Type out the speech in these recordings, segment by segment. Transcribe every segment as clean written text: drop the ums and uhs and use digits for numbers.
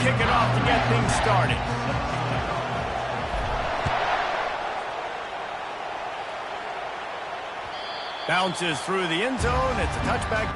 kick it off to get things started. Bounces through the end zone. It's a touchback.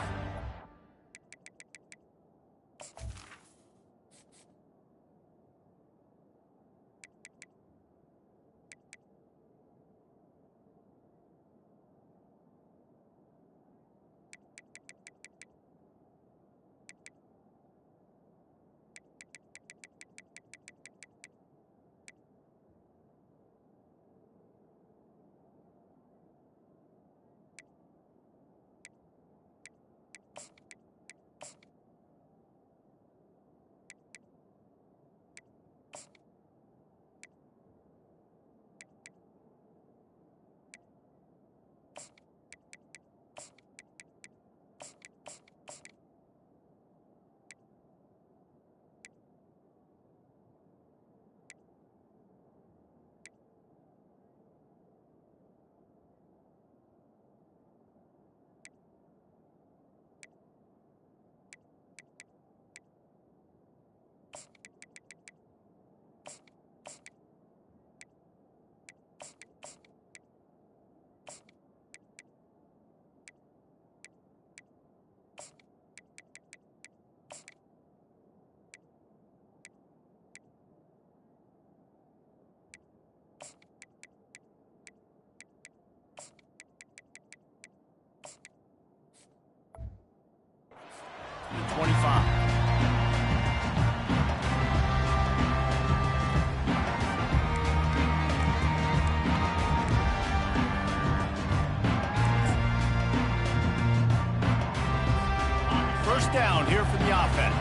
First down here for the offense.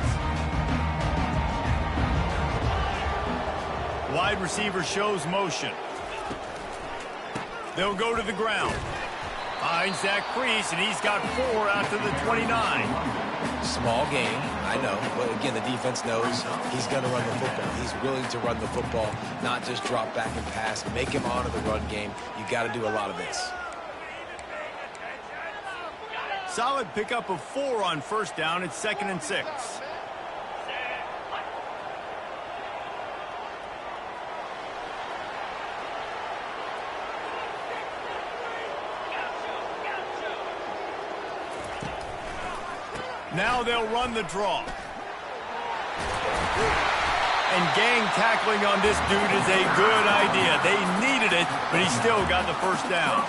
Wide receiver shows motion. They'll go to the ground. Finds that crease, and he's got 4 out to the 29. Small game, I know. But again, the defense knows he's going to run the football. He's willing to run the football, not just drop back and pass. Make him honor the run game. You got to do a lot of this. Solid pickup of 4 on first down. It's 2nd and 6. Now they'll run the draw. And gang tackling on this dude is a good idea. They needed it, but he still got the first down.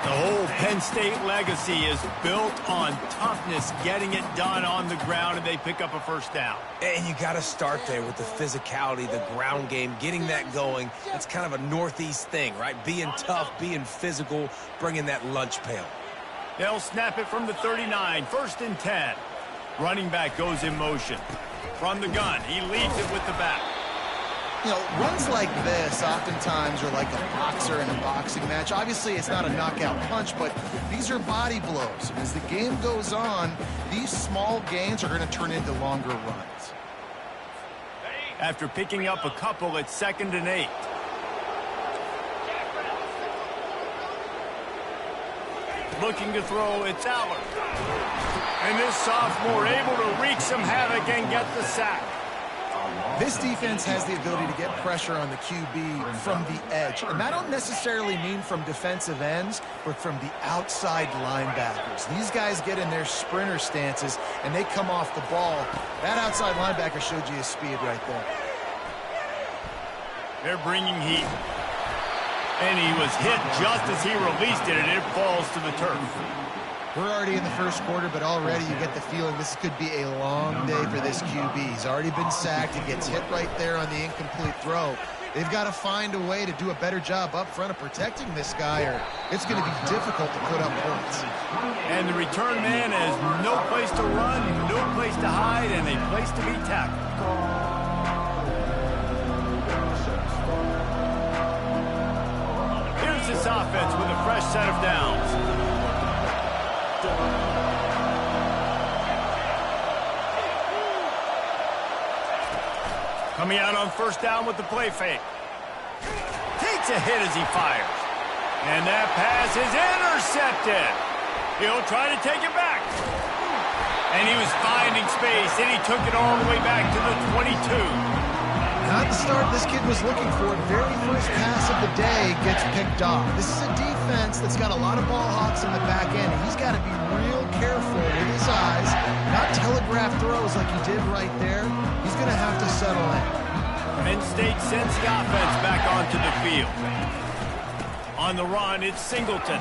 The whole Penn State legacy is built on toughness, getting it done on the ground, and they pick up a first down. And you got to start there with the physicality, the ground game, getting that going. It's kind of a Northeast thing, right? Being tough, being physical, bringing that lunch pail. They'll snap it from the 39, 1st and 10. Running back goes in motion. From the gun, he leads it with the back. You know, runs like this oftentimes are like a boxer in a boxing match. Obviously, it's not a knockout punch, but these are body blows. And as the game goes on, these small gains are going to turn into longer runs. After picking up a couple, it's 2nd and 8. Looking to throw, it's Allard. And this sophomore able to wreak some havoc and get the sack. This defense has the ability to get pressure on the QB from the edge. And that don't necessarily mean from defensive ends, but from the outside linebackers. These guys get in their sprinter stances, and they come off the ball. That outside linebacker showed you his speed right there. They're bringing heat. And he was hit just as he released it, and it falls to the turf. We're already in the first quarter, but already you get the feeling this could be a long day for this QB. He's already been sacked. He gets hit right there on the incomplete throw. They've got to find a way to do a better job up front of protecting this guy, or it's going to be difficult to put up points. And the return man has no place to run, no place to hide, and a place to be tackled. Here's this offense with a fresh set of downs. Coming out on first down with the play fake. Takes a hit as he fires. And that pass is intercepted. He'll try to take it back. And he was finding space, and he took it all the way back to the 22. Not the start this kid was looking for. Very first pass of the day gets picked off. This is a defense that's got a lot of ball hawks in the back end, and he's got to be real careful with his eyes, not telegraph throws like he did right there. He's going to have to settle in. Penn State sends the offense back onto the field. On the run, it's Singleton.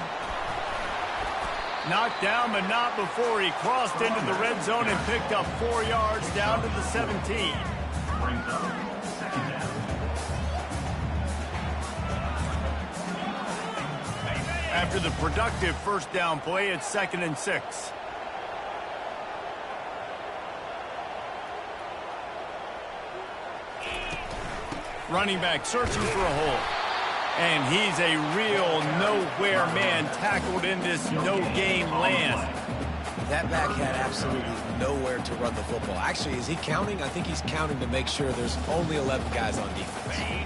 Knocked down, but not before he crossed into the red zone and picked up 4 yards down to the 17. After the productive first down play, it's 2nd and 6. Running back searching for a hole. And he's a real nowhere man tackled in this no-game land. That back had absolutely nowhere to run the football. Actually, is he counting? I think he's counting to make sure there's only 11 guys on defense.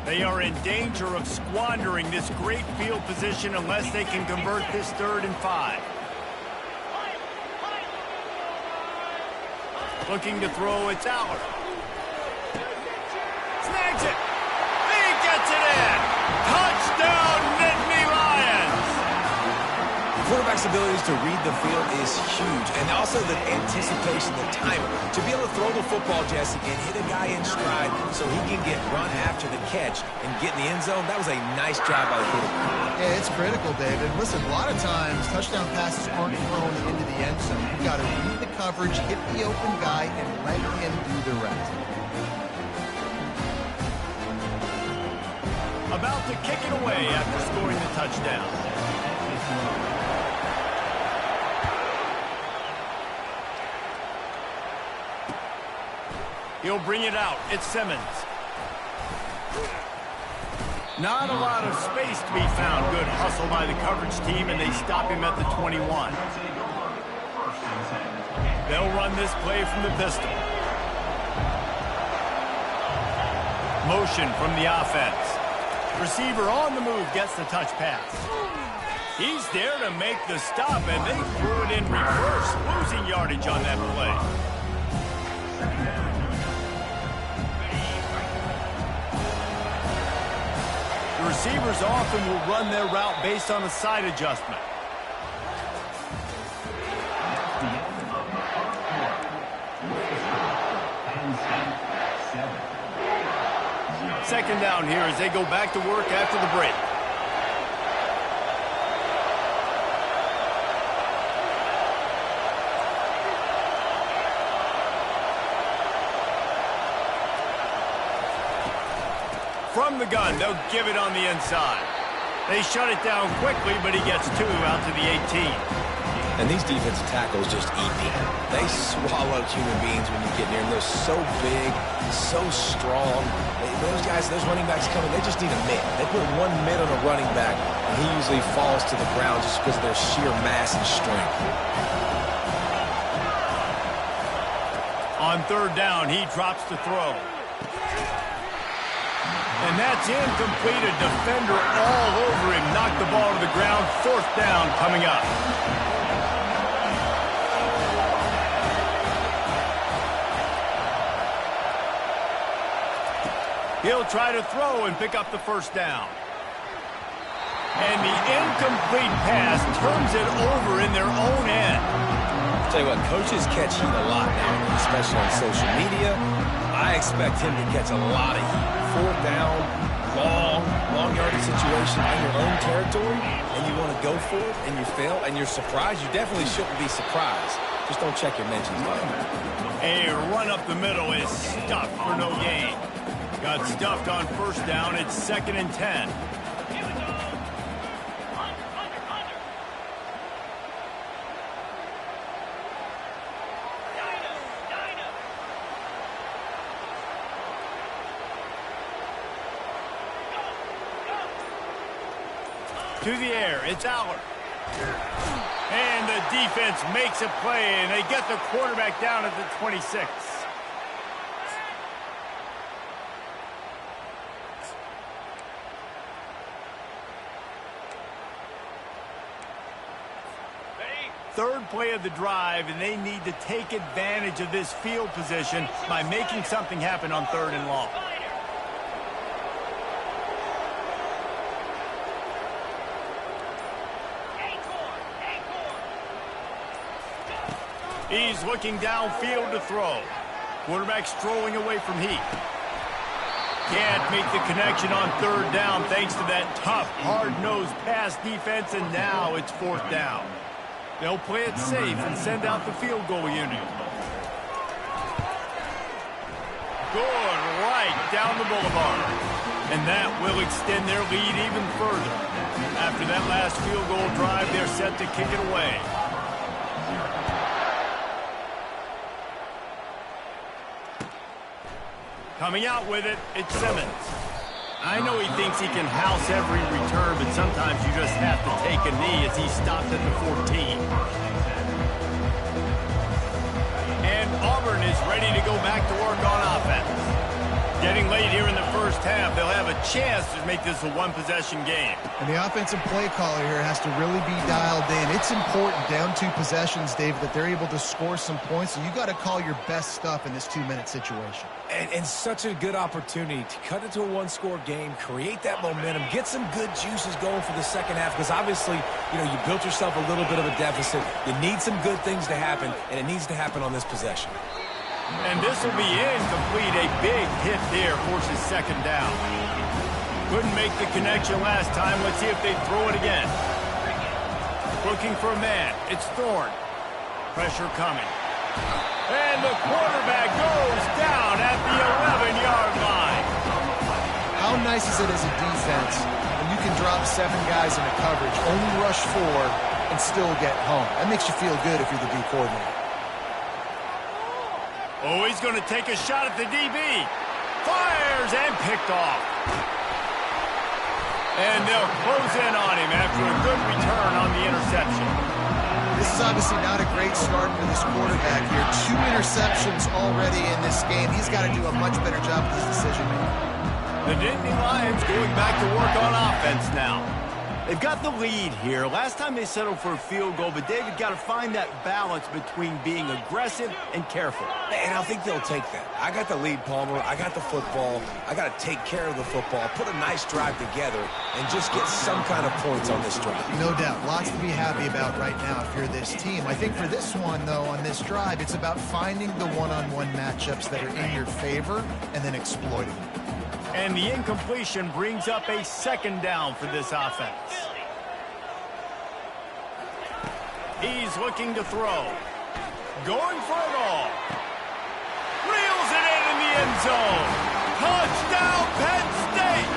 They are in danger of squandering this great field position unless they can convert this 3rd and 5. Looking to throw, it's Aller. Snags it. He gets it in. Touchdown, Nittany Lions. Quarterback's abilities to read the field is huge, and also the anticipation, the timing. To be able to throw the football, Jesse, and hit a guy in stride so he can get run after the catch and get in the end zone, that was a nice job by the quarterback. Yeah, it's critical, David. Listen, a lot of times touchdown passes aren't thrown into the end zone. You've got to read the coverage, hit the open guy, and let him do the rest. About to kick it away after scoring the touchdown. He'll bring it out. It's Simmons. Not a lot of space to be found. Good hustle by the coverage team, and they stop him at the 21. They'll run this play from the pistol. Motion from the offense. Receiver on the move gets the touch pass. He's there to make the stop, and they threw it in reverse, losing yardage on that play. The receivers often will run their route based on a side adjustment. Second down here as they go back to work after the break. From the gun, they'll give it on the inside. They shut it down quickly, but he gets 2 out to the 18. And these defensive tackles just eat people. They swallow human beings when you get near them. They're so big, so strong. Those guys, those running backs coming, they just need a mitt. They put 1 mitt on a running back, and he usually falls to the ground just because of their sheer mass and strength. On 3rd down, he drops to throw. And that's incomplete. A defender all over him. Knocked the ball to the ground. 4th down coming up. He'll try to throw and pick up the 1st down. And the incomplete pass turns it over in their own end. I'll tell you what, coaches catch heat a lot now, especially on social media. I expect him to catch a lot of heat. 4th down, long yardage situation on your own territory, and you want to go for it, and you fail, and you're surprised. You definitely shouldn't be surprised. Just don't check your mentions, though. A run up the middle is stuffed for no gain. Got stuffed on 1st down. It's 2nd and 10. To the air, it's Aller. And the defense makes a play, and they get the quarterback down at the 26. third play of the drive, and they need to take advantage of this field position by making something happen on 3rd and long. He's looking downfield to throw. Quarterback strolling away from Heath. Can't make the connection on 3rd down thanks to that tough, hard-nosed pass defense, and now it's 4th down. They'll play it safe and send out the field goal unit. Good, right down the boulevard. And that will extend their lead even further. After that last field goal drive, they're set to kick it away. Coming out with it, it's Simmons. I know he thinks he can house every return, but sometimes you just have to take a knee as he stopped at the 14. And Auburn is ready to go back to work on offense. Getting late here in the first half, they'll have a chance to make this a one-possession game. And the offensive play caller here has to really be dialed in. It's important down 2 possessions, David, that they're able to score some points. So you got to call your best stuff in this 2-minute situation. And such a good opportunity to cut it to a 1-score game, create that momentum, get some good juices going for the second half, because obviously, you know, you built yourself a little bit of a deficit. You need some good things to happen, and it needs to happen on this possession. And this will be incomplete. A big hit there forces 2nd down. Couldn't make the connection last time. Let's see if they throw it again. Looking for a man. It's Thorne. Pressure coming. And the quarterback goes down at the 11-yard line. How nice is it as a defense when you can drop 7 guys into coverage, only rush 4, and still get home? That makes you feel good if you're the D coordinator. Oh, he's going to take a shot at the DB. Fires and picked off. And they'll close in on him after a good return on the interception. This is obviously not a great start for this quarterback here. 2 interceptions already in this game. He's got to do a much better job with his decision-making. The Nittany Lions going back to work on offense now. They've got the lead here. Last time they settled for a field goal, but David got to find that balance between being aggressive and careful. And I think they'll take that. I got the lead, Palmer. I got the football. I got to take care of the football, put a nice drive together, and just get some kind of points on this drive. No doubt. Lots to be happy about right now if you're this team. I think for this one, though, on this drive, it's about finding the one-on-one matchups that are in your favor and then exploiting them. And the incompletion brings up a 2nd down for this offense. He's looking to throw. Going for it all. Reels it in the end zone. Touchdown, Penn State!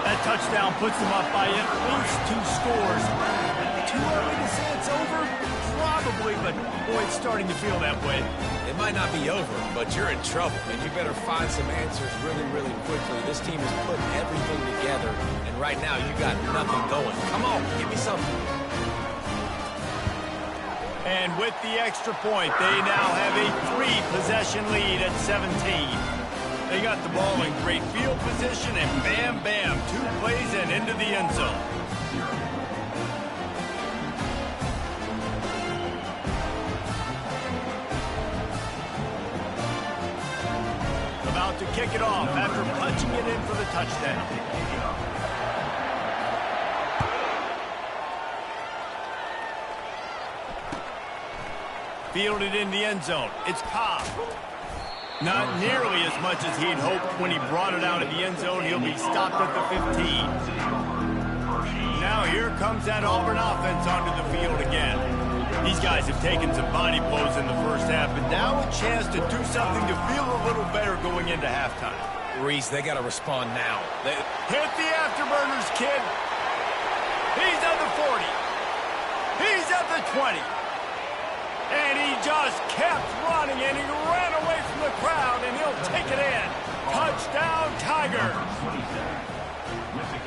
That touchdown puts them up by at least 2 scores. Too early to say it's over? Probably, but boy, it's starting to feel that way. It might not be over, but you're in trouble, and you better find some answers really, really quickly. This team is putting everything together, and right now you got nothing going. Come on, give me something. And with the extra point, they now have a 3-possession lead at 17. They got the ball in great field position, and bam, bam, 2 plays and into the end zone. About to kick it off after punching it in for the touchdown. Fielded in the end zone. It's Cobb. Not nearly as much as he'd hoped when he brought it out of the end zone. He'll be stopped at the 15. Now here comes that Auburn offense onto the field again. These guys have taken some body blows in the first half, but now a chance to do something to feel a little better going into halftime. Reese, they got to respond now. Hit the afterburners, kid. He's at the 40. He's at the 20. And he just kept running, and he ran away from the crowd, and he'll take it in. Touchdown, Tigers.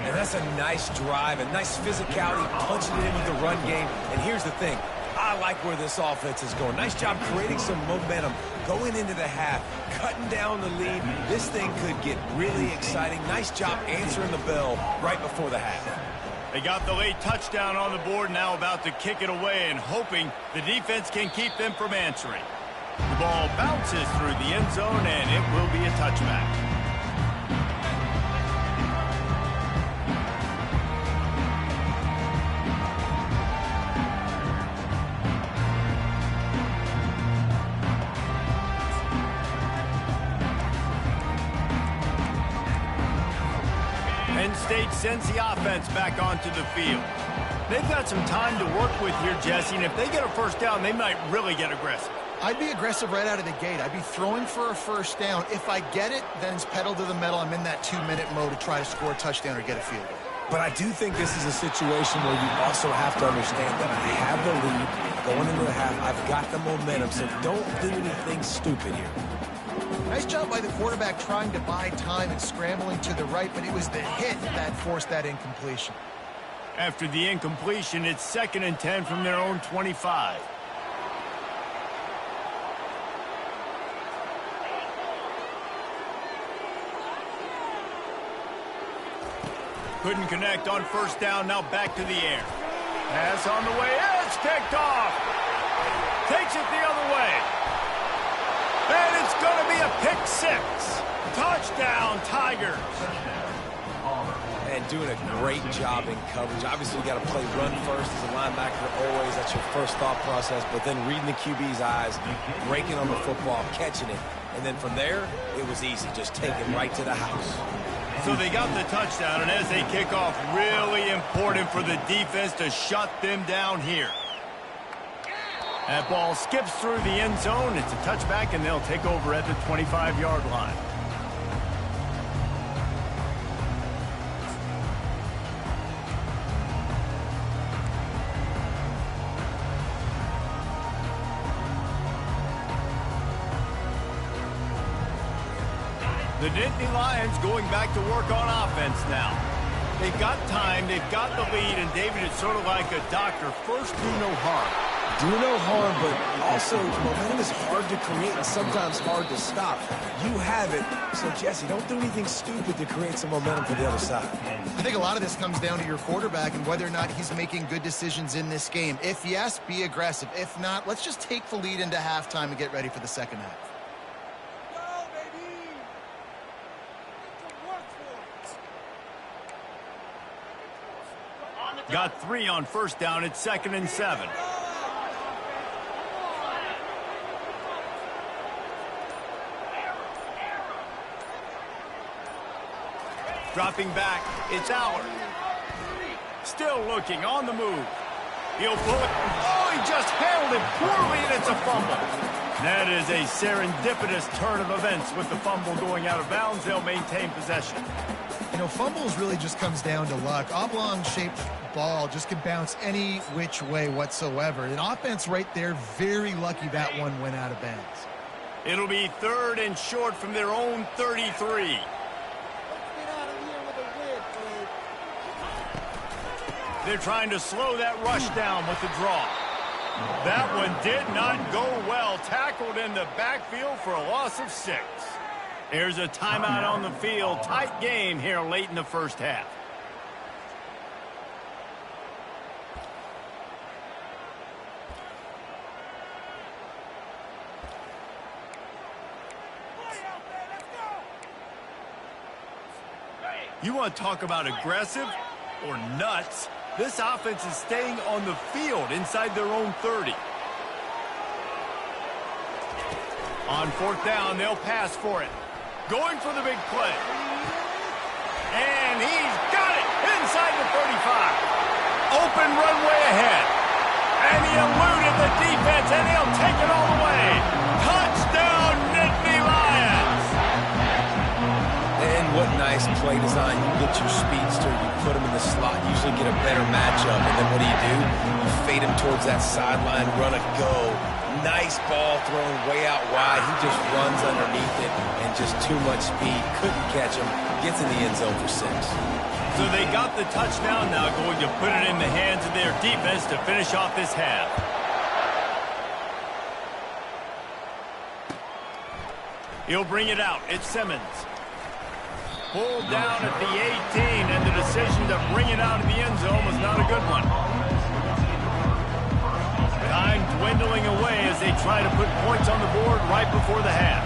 And that's a nice drive, a nice physicality, punching it in with the run game. And here's the thing. I like where this offense is going. Nice job creating some momentum going into the half, cutting down the lead. This thing could get really exciting. Nice job answering the bell right before the half. They got the late touchdown on the board, now about to kick it away and hoping the defense can keep them from answering. The ball bounces through the end zone, and it will be a touchback. Penn State sends the offense back onto the field. They've got some time to work with here, Jesse, and if they get a first down, they might really get aggressive. I'd be aggressive right out of the gate. I'd be throwing for a first down. If I get it, then it's pedal to the metal. I'm in that 2-minute mode to try to score a touchdown or get a field goal. But I do think this is a situation where you also have to understand that I have the lead going into the half. I've got the momentum, so don't do anything stupid here. Nice job by the quarterback trying to buy time and scrambling to the right, but it was the hit that forced that incompletion. After the incompletion, it's 2nd and 10 from their own 25. Couldn't connect on first down, now back to the air. Pass on the way, it's picked off. Takes it the other way. And it's going to be a pick six. Touchdown, Tigers. And doing a great job in coverage. Obviously, you got to play run first as a linebacker always. That's your first thought process. But then reading the QB's eyes, breaking on the football, catching it. And then from there, it was easy. Just take it right to the house. So they got the touchdown, and as they kick off, really important for the defense to shut them down here. That ball skips through the end zone. It's a touchback, and they'll take over at the 25-yard line. The Nittany Lions going back to work on offense now. They've got time, they've got the lead, and David, it's sort of like a doctor. First, do no harm. Do no harm, but also momentum is hard to create and sometimes hard to stop. You have it, so Jesse, don't do anything stupid to create some momentum for the other side. I think a lot of this comes down to your quarterback and whether or not he's making good decisions in this game. If yes, be aggressive. If not, let's just take the lead into halftime and get ready for the second half. Got 3 on first down. It's 2nd and 7. Dropping back, it's Allard. Still looking, on the move. He'll pull it. Oh, he just handled it poorly, and it's a fumble. That is a serendipitous turn of events. With the fumble going out of bounds, they'll maintain possession. You know, fumbles really just comes down to luck. Oblong-shaped ball just can bounce any which way whatsoever. An offense right there, very lucky that one went out of bounds. It'll be 3rd and short from their own 33. They're trying to slow that rush down with the draw. That one did not go well. Tackled in the backfield for a loss of 6. There's a timeout on the field. Tight game here late in the first half. You want to talk about aggressive or nuts? This offense is staying on the field inside their own 30. On 4th down, they'll pass for it. Going for the big play. And he's got it inside the 35. Open runway ahead. And he eluded the defense, and he'll take it all the way. Touchdown, Nittany Lions. And what nice play design. You get your speedster, you put him in the slot, usually get a better matchup. And then what do? You fade him towards that sideline, run a go. Nice ball thrown way out wide. He just runs underneath it and just too much speed. Couldn't catch him. Gets in the end zone for 6. So they got the touchdown, now going to put it in the hands of their defense to finish off this half. He'll bring it out. It's Simmons. Pulled down at the 18, and the decision to bring it out of the end zone was not a good one. Time dwindling away as they try to put points on the board right before the half.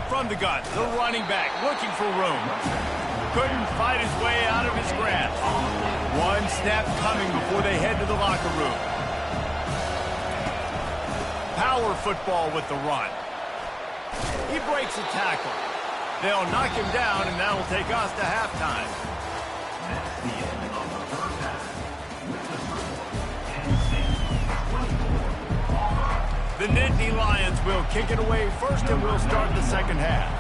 From the gun, the running back looking for room. Couldn't fight his way out of his grasp. One snap coming before they head to the locker room. Power football with the run. He breaks a tackle. They'll knock him down, and that will take us to halftime. The Nittany Lions will kick it away first, and we'll start the second half.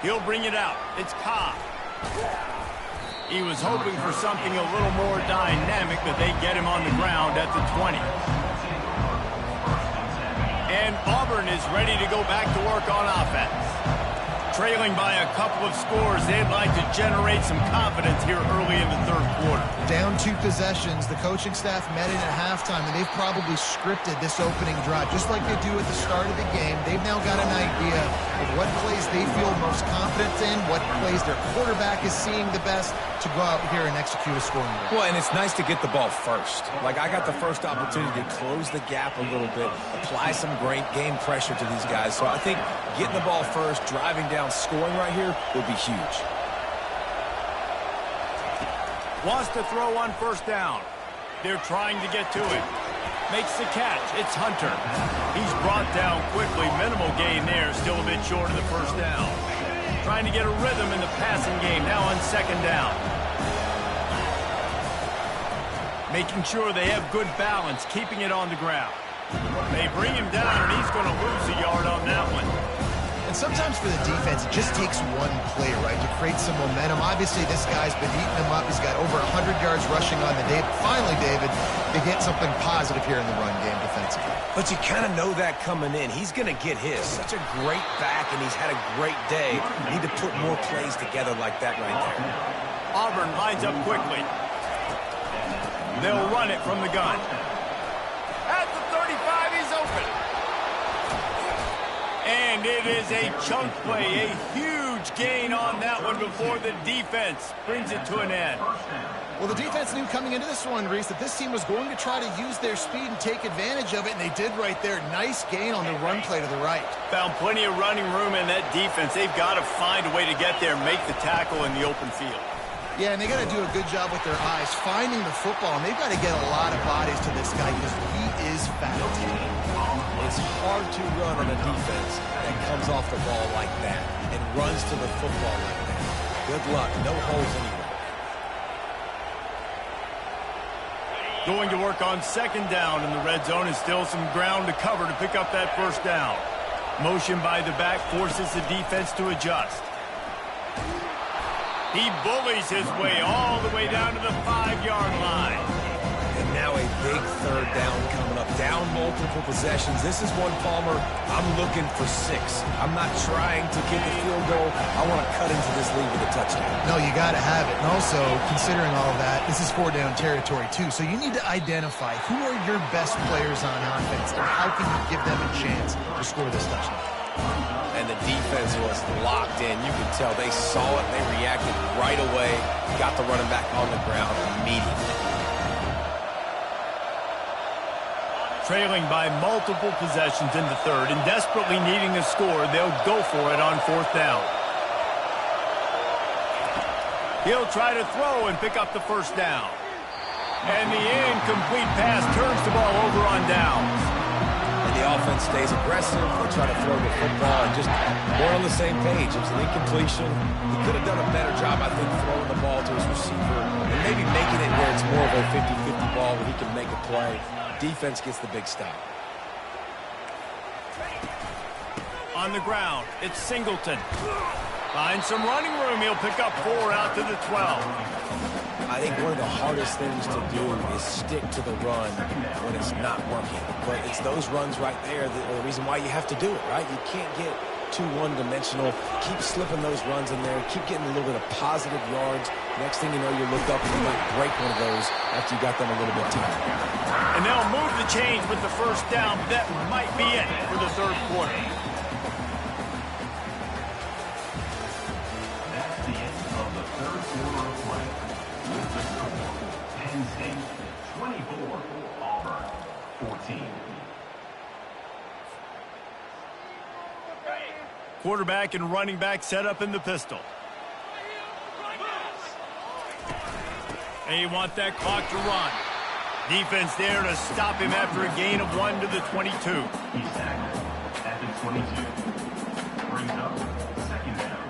He'll bring it out. It's Cobb. He was hoping for something a little more dynamic, but they get him on the ground at the 20. And Auburn is ready to go back to work on offense. Trailing by a couple of scores, they'd like to generate some confidence here early in the third quarter. Down 2 possessions, the coaching staff met in at halftime, and they've probably scripted this opening drive. Just like they do at the start of the game, they've now got an idea of what plays they feel most confident in, what plays their quarterback is seeing the best to go out here and execute a scoring drive. Well, and it's nice to get the ball first. Like, I got the first opportunity to close the gap a little bit, apply some great game pressure to these guys. So I think getting the ball first, driving down, scoring right here would be huge. Wants to throw on first down. They're trying to get to it. Makes the catch. It's Hunter. He's brought down quickly. Minimal gain there. Still a bit short of the first down. Trying to get a rhythm in the passing game. Now on second down. Making sure they have good balance. Keeping it on the ground. They bring him down, and he's going to lose a yard on that one. And sometimes for the defense, it just takes one play, right, to create some momentum. Obviously, this guy's been eating him up. He's got over 100 yards rushing on the day. But finally, David, they get something positive here in the run game defensively. But you kind of know that coming in. He's going to get his. Such a great back, and he's had a great day. Need to put more plays together like that right there. Auburn lines up quickly. They'll run it from the gun. At the 35, he's open. And it is a chunk play, a huge gain on that one before the defense brings it to an end. Well, the defense knew coming into this one, Reese, that this team was going to try to use their speed and take advantage of it, and they did right there. Nice gain on the run play to the right. Found plenty of running room in that defense. They've got to find a way to get there and make the tackle in the open field. Yeah, and they got to do a good job with their eyes, finding the football, and they've got to get a lot of bodies to this guy because he is fast. It's hard to run on a defense that comes off the ball like that and runs to the football like that. Good luck. No holes anywhere. Going to work on second down in the red zone, and still some ground to cover to pick up that first down. Motion by the back forces the defense to adjust. He bullies his way all the way down to the 5-yard line. And now a big third down coming up. Down multiple possessions. This is one, Palmer, I'm looking for 6. I'm not trying to get the field goal. I want to cut into this lead with a touchdown. No, you got to have it. And also, considering all of that, this is 4-down territory, too. So you need to identify who are your best players on offense and how can you give them a chance to score this touchdown. And the defense was locked in. You could tell they saw it. They reacted right away. Got the running back on the ground immediately. Trailing by multiple possessions in the third and desperately needing a score, they'll go for it on fourth down. He'll try to throw and pick up the first down. And the incomplete pass turns the ball over on downs. And the offense stays aggressive. They try to throw the football and just more on the same page. It was an incompletion. He could have done a better job, I think, throwing the ball to his receiver and maybe making it where it's more of a 50-50 ball where he can make a play. Defense gets the big stop. On the ground, it's Singleton. Finds some running room. He'll pick up 4 out to the 12. I think one of the hardest things to do is stick to the run when it's not working. But it's those runs right there that are the reason why you have to do it, right? You can't get too one-dimensional. Keep slipping those runs in there. Keep getting a little bit of positive yards. Next thing you know, you look up and you might break one of those after you got them a little bit tired. And they'll move the chains with the first down, but that might be it for the third quarter. That's the end of the third quarter of play. With the score, Penn State 24, Auburn 14. Quarterback and running back set up in the pistol. They want that clock to run. Defense there to stop him after a gain of 1 to the 22. He's tackled at the 22. Brings up second down.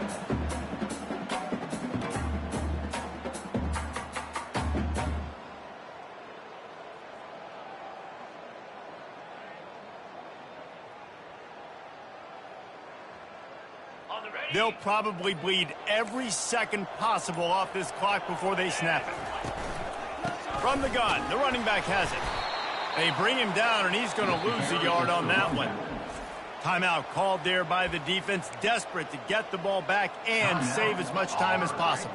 They'll probably bleed every second possible off this clock before they snap it. From the gun, the running back has it. They bring him down, and he's going to lose a yard on that one. Timeout called there by the defense, desperate to get the ball back and save as much time as possible.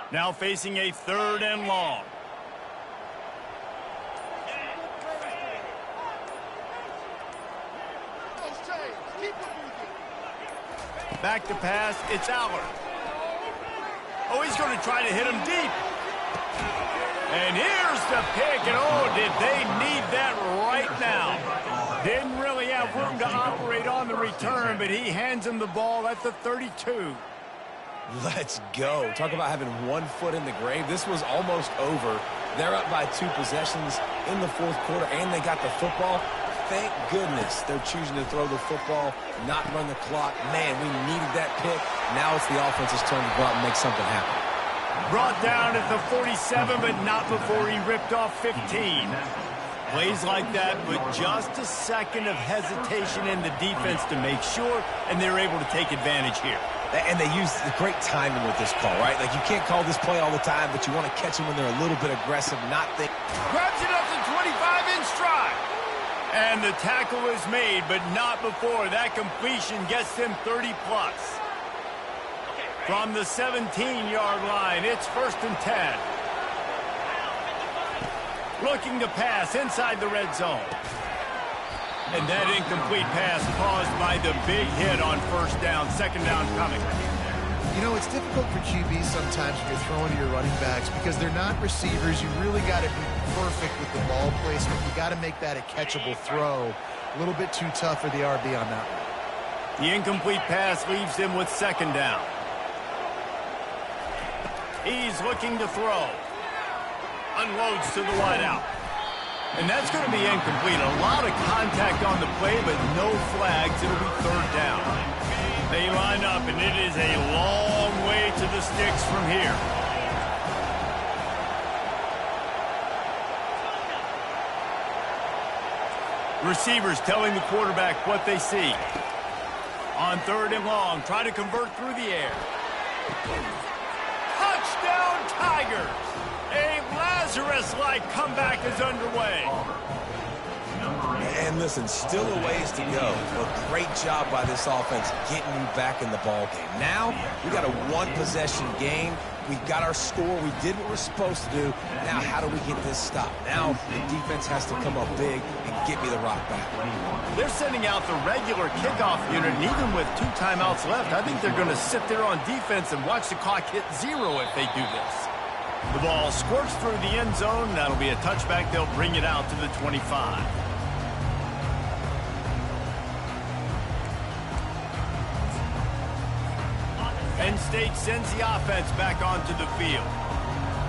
Now facing a 3rd and long. Back to pass, it's Allard. Oh, he's going to try to hit him deep. And here's the pick, and oh, did they need that right now. Didn't really have room to operate on the return, but he hands him the ball at the 32. Let's go. Talk about having one foot in the grave. This was almost over. They're up by 2 possessions in the fourth quarter, and they got the football. Thank goodness they're choosing to throw the football, not run the clock. Man, we needed that pick. Now it's the offense's turn to go out and make something happen. Brought down at the 47, but not before he ripped off 15. Plays like that with just a second of hesitation in the defense to make sure, and they're able to take advantage here. And they use the great timing with this call, right? Like, you can't call this play all the time, but you want to catch them when they're a little bit aggressive, not think. Grabs it up to 25 in stride. And the tackle is made, but not before. That completion gets them 30+. From the 17-yard line, it's 1st and 10. Looking to pass inside the red zone. And that incomplete pass caused by the big hit on 1st down. 2nd down coming. You know, it's difficult for QBs sometimes when you're throwing to your running backs because they're not receivers. You really got to be perfect with the ball placement. You got to make that a catchable throw. A little bit too tough for the RB on that one. The incomplete pass leaves him with 2nd down. He's looking to throw. Unloads to the wideout. And that's going to be incomplete. A lot of contact on the play, but no flags. It'll be 3rd down. They line up, and it is a long way to the sticks from here. Receivers telling the quarterback what they see. On 3rd and long, try to convert through the air. Touchdown, Tigers! A Lazarus-like comeback is underway. And listen, still a ways to go, but great job by this offense getting you back in the ball game. Now, we got a 1-possession game. We've got our score. We did what we're supposed to do. Now, how do we get this stopped? Now, the defense has to come up big and get me the rock back. They're sending out the regular kickoff unit, and even with 2 timeouts left, I think they're going to sit there on defense and watch the clock hit 0 if they do this. The ball squirts through the end zone. That'll be a touchback. They'll bring it out to the 25. Penn State sends the offense back onto the field.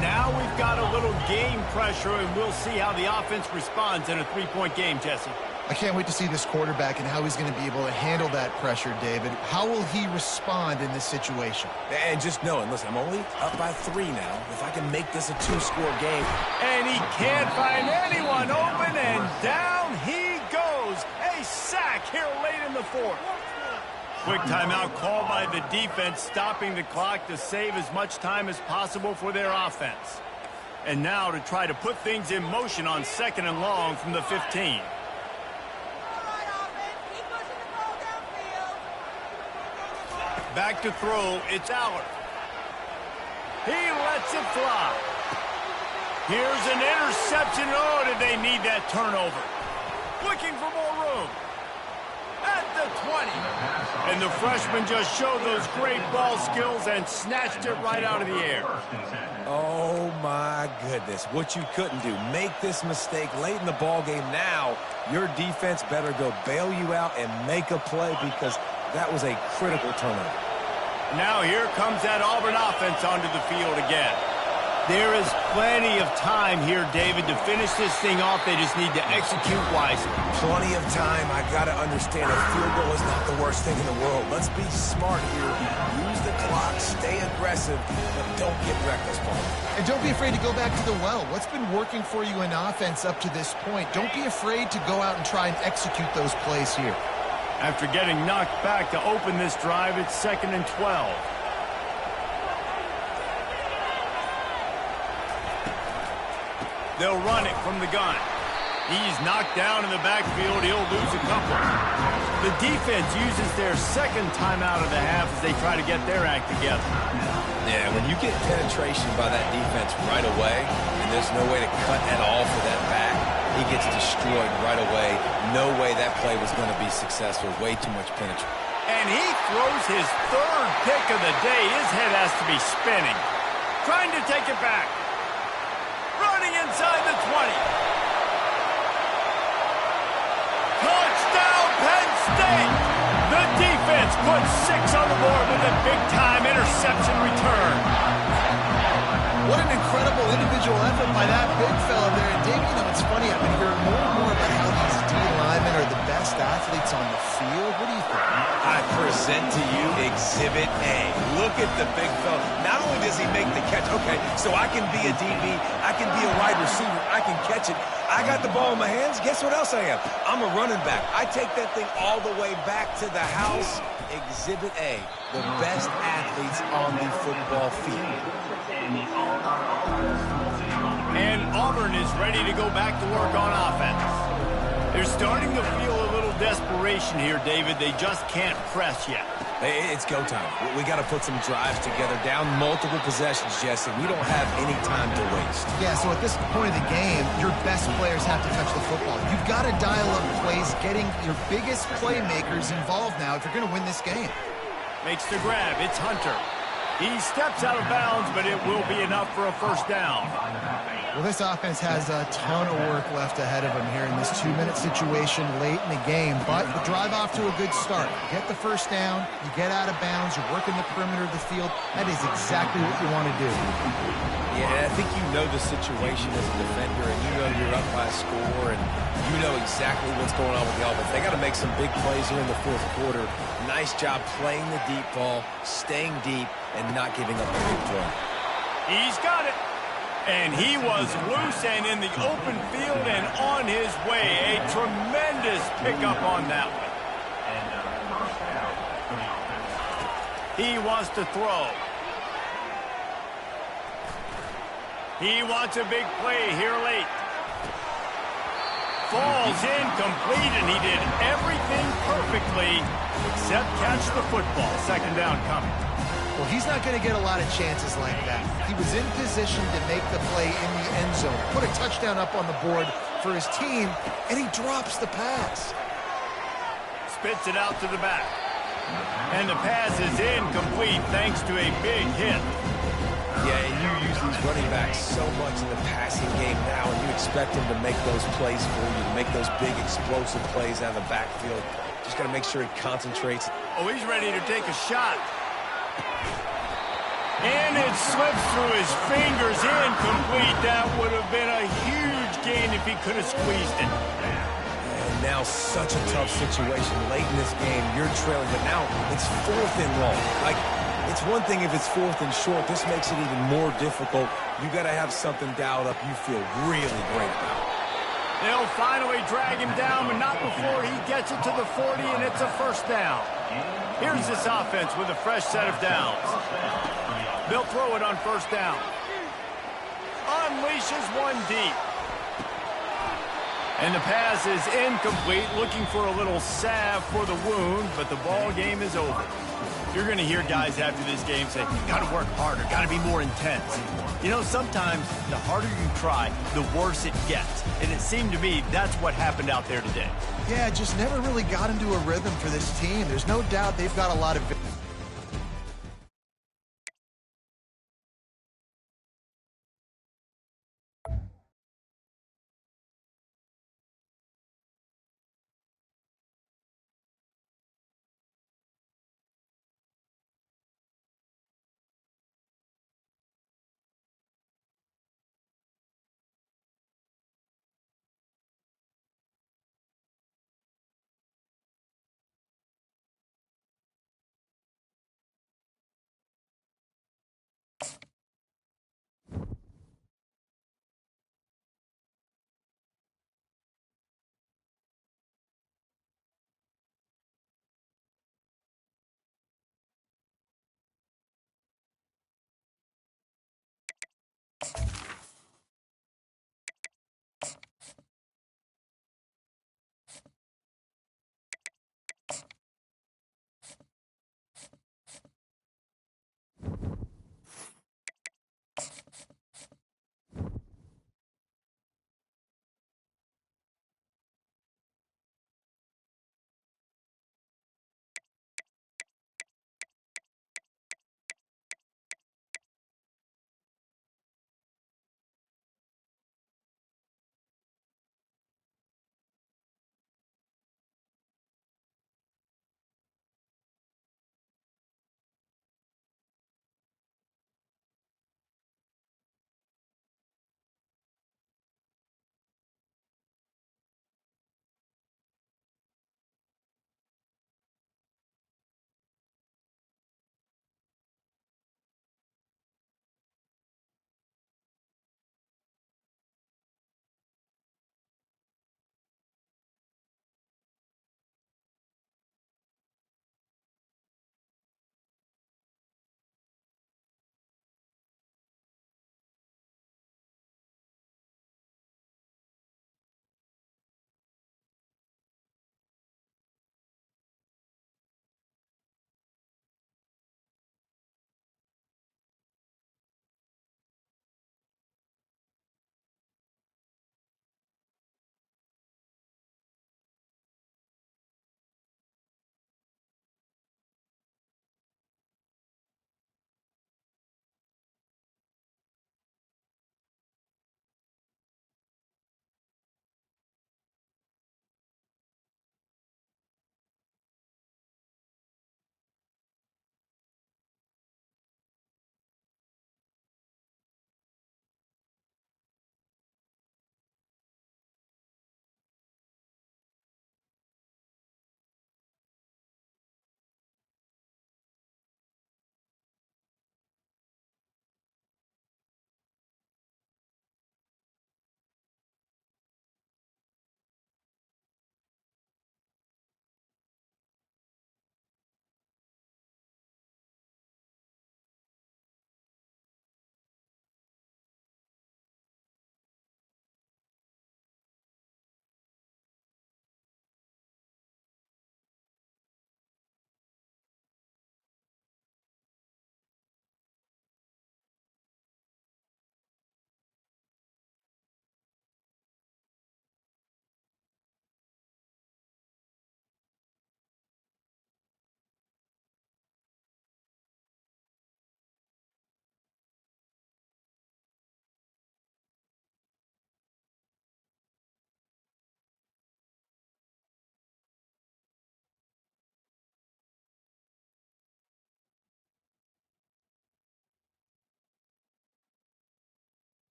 Now we've got a little game pressure, and we'll see how the offense responds in a 3-point game, Jesse. I can't wait to see this quarterback and how he's going to be able to handle that pressure, David. How will he respond in this situation? And just knowing, listen, I'm only up by 3 now. If I can make this a 2-score game. And he can't find anyone open, and down he goes. A sack here late in the 4th. Quick timeout called by the defense, stopping the clock to save as much time as possible for their offense. And now to try to put things in motion on 2nd and long from the 15. Back to throw, it's Aller. He lets it fly. Here's an interception. Oh, did they need that turnover? Looking for more room. At the 20. And the freshman just showed those great ball skills and snatched it right out of the air. Oh, my goodness. What you couldn't do. Make this mistake late in the ball game. Now, your defense better go bail you out and make a play because that was a critical turnover. Now here comes that Auburn offense onto the field again. There is plenty of time here, David, to finish this thing off. They just need to execute wisely. Plenty of time. I got to understand a field goal is not the worst thing in the world. Let's be smart here. Use the clock, stay aggressive, but don't get reckless, Paul. And don't be afraid to go back to the well. What's been working for you in offense up to this point? Don't be afraid to go out and try and execute those plays here. After getting knocked back to open this drive, it's 2nd and 12. They'll run it from the gun. He's knocked down in the backfield. He'll lose a couple. The defense uses their 2nd timeout of the half as they try to get their act together. Yeah, when you get penetration by that defense right away, and there's no way to cut at all for that back, he gets destroyed right away. No way that play was going to be successful. Way too much penetration. And he throws his 3rd pick of the day. His head has to be spinning. Trying to take it back. Running inside the 20. Touchdown, Penn State! The defense puts 6 on the board with a big-time interception return. What an incredible individual effort by that big fella there. And Dave, you know, it's funny. I've been hearing more and more about how these D linemen are the best athletes on the field. What do you think? I present to you Exhibit A. Look at the big fella. Not only does he make the catch, okay, so I can be a DB, I can be a wide receiver, I can catch it. I got the ball in my hands. Guess what else I am? I'm a running back. I take that thing all the way back to the house. Exhibit A, the best athletes on the football field. And Auburn is ready to go back to work on offense. They're starting to feel a little desperation here, David. They just can't press yet. It's go time. We got to put some drives together, down multiple possessions, Jesse. We don't have any time to waste. Yeah, so at this point of the game, your best players have to touch the football. You've got to dial up plays, getting your biggest playmakers involved now if you're going to win this game. Makes the grab. It's Hunter. He steps out of bounds, but it will be enough for a 1st down. Well, this offense has a ton of work left ahead of them here in this 2-minute situation late in the game, but you drive off to a good start. You get the 1st down, you get out of bounds, you're working the perimeter of the field. That is exactly what you want to do. Yeah, I think you know the situation as a defender, and you know you're up by a score, and you know exactly what's going on with the offense. They got to make some big plays here in the 4th quarter. Nice job playing the deep ball, staying deep, and not giving up the big play. He's got it. And he was loose and in the open field and on his way. A tremendous pickup on that one. He wants to throw. He wants a big play here late. Falls incomplete, and he did everything perfectly except catch the football. 2nd down coming. Well, he's not going to get a lot of chances like that. He was in position to make the play in the end zone, put a touchdown up on the board for his team, and he drops the pass. Spits it out to the back. And the pass is incomplete thanks to a big hit. Yeah, and you use these running backs so much in the passing game now, and you expect them to make those plays for you, to make those big explosive plays out of the backfield. Just got to make sure he concentrates. Oh, he's ready to take a shot. And it slips through his fingers, incomplete. That would have been a huge gain if he could have squeezed it. And now now such a tough situation. Late in this game, you're trailing, but now it's 4th and long. Like, it's one thing if it's 4th and short. This makes it even more difficult. You got to have something dialed up you feel really great about. They'll finally drag him down, but not before he gets it to the 40, and it's a first down. Here's this offense with a fresh set of downs. They'll throw it on first down. Unleashes one deep. And the pass is incomplete, looking for a little salve for the wound, but the ball game is over. You're going to hear guys after this game say, got to work harder, got to be more intense. You know, sometimes the harder you try, the worse it gets. And it seemed to me that's what happened out there today. Yeah, just never really got into a rhythm for this team. There's no doubt they've got a lot of...